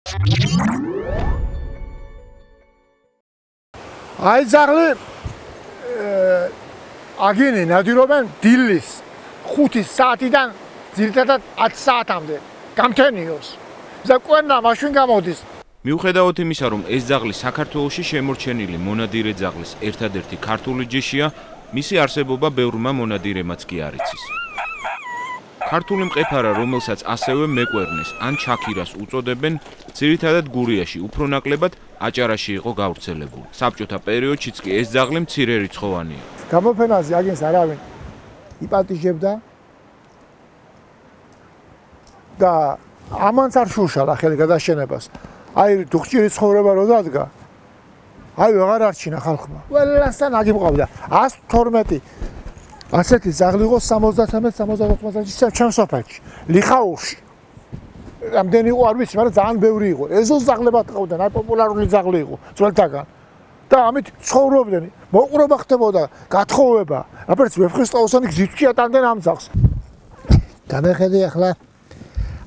აი ზაღლი აგინი ნადირობენ დილის 5 საათიდან ძირითადად 10 საათამდე გამთენიოს. ზაკვენა მაშინ გამოდის. მიუხედავად იმისა, რომ ეს ძაღლი საქართველოში შემორჩენილი მონადირე ძაღლის ერთადერთი ქართული ჯიშია, მისი არსებობა ბევრმა მონადირემაც კი არ იცის. ქართული მყეფარა, რომელსაც ასევე მეკვერნეს ან ჩაქირას უწოდებენ, ძირითადად გურიაში უფრო ნაკლებად აჭარაში იყო გავრცელებული. საბჭოთა პერიოდშიც კი ეს ძაღლი მცირე რიცხოვანია. გამოფენაზე აგენს არავინ იპატიჟებდა და ამანც არ შუშალა ხელი გადაშენებას. აი დუხჭირი ცხოვრება რო დადგა. აი ვეღარ არჩინა ხალხმა. ყველასთან აგიმყავდა 112 ასეთი ძაღლი იყო 73-74 წელს ჩემს სოფელში, ლიხაურში. რამდენი იყო არ ვიცი, მაგრამ ძალიან ბევრი იყო. ეზოს ძაღლებად ყავდნენ, აი პოპულარული ძაღლი იყო ძველთაგან. და ამით ცხოვრობდნენ. მოყრობა ხდებოდა, გათხოვება. აბერც ვეფხისტყაოსანი გზითში ატანდნენ ამ ძაღლს. განახედი ახლა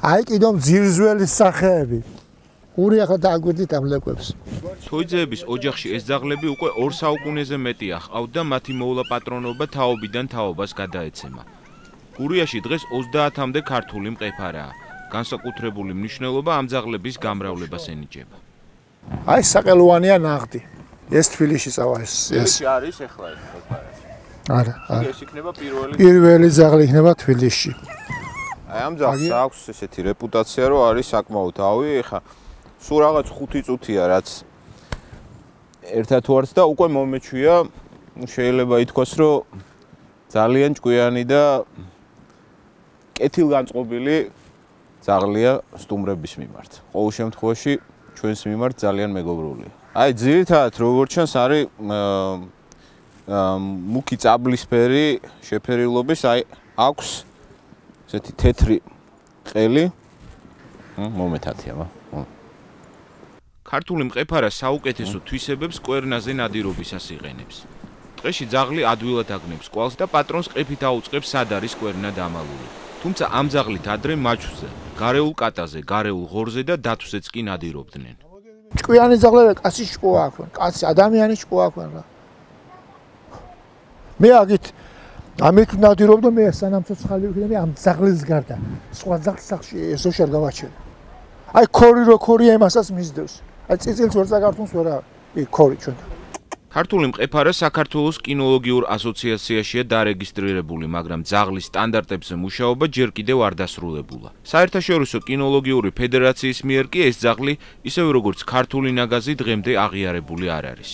აი კიდევ ძირზველის სახეები. ორი ახლა დააგვირდით ამ ლეკვებს. თოიძეების ოჯახში ეს ძაღლები უკვე 2 საუკუნეზე მეტია ჰყავთ და მათი მოვლა პატრონობა თაობიდან თაობას გადაეცემა. გურიაში დღეს 30-მდე ქართული მყეფარაა. განსაკუთრებული მნიშვნელობა ამ ძაღლების გამრავლებას ენიჭება. აი საყელოვანია ნაღდი. ეს თბილისში წავა ეს. ეს არის ახლა ეს მყეფარა. არა. ეს იქნება პირველი ძაღლი იქნება თბილისში. აი ამ ძაღლს აქვს ესეთი რეპუტაცია, რომ არის საკმაოდ ავი, ეხა სულ რაღაც 5 წუთია რაც ერთად ვართ და უკვე მომეჩვია, შეიძლება ითქვას, რომ ძალიან ჭკვიანი და კეთილგანწყობილი ძაღლია სტუმრების მიმართ. ყოველ შემთხვევაში ჩვენს მიმართ ძალიან მეგობრულია. აი ძირითადად როგორც ჩანს არის მუქი წაბლისფერი შეფერილობის, აი აქვს ესეთი თეთრი ყელი. მომეთათია, ქართული მყეფარა საუკეთესო თვისებებს კვერნაზე ნადირობისას იყენებს. ტყეში ძაღლი ადვილად აგნებს კვალს და პატრონს ყეფით აუწყებს სად არის კვერნა დამალული. თუმცა ამ ძაღლით ადრე მაჩვზე, გარეულ კატაზე, გარეულ ღორზე და დათვზეც კი ნადირობდნენ. ჭკვიანი ძაღლები კაცი ჭკუა აქვენ, კაცი ადამიანი ჭკუა აქვენ რა. მე აგით ამით ნადირობდა მე სანამ ცოცხალი ვიქნები ამ ძაღლის გარდა. სხვა ძაღლს სახში ესო შარ გავაჩერე. აი ქორი რო ქორია იმასაც მისდევს. აი წიწილს ვერ წაგართუნს ვერა. ქორი ჩვენ. ქართული მყეფარა საქართველოს კინოლოგიურ ასოციაციაშია დარეგისტრირებული, მაგრამ ძაღლის სტანდარტებზე მუშაობა ჯერ კიდევ არ დასრულებულა. საერთაშორისო კინოლოგიური ფედერაციის მიერ კი ეს ძაღლი, ისევე როგორც ქართული ნაგაზი დღემდე აღიარებული არ არის.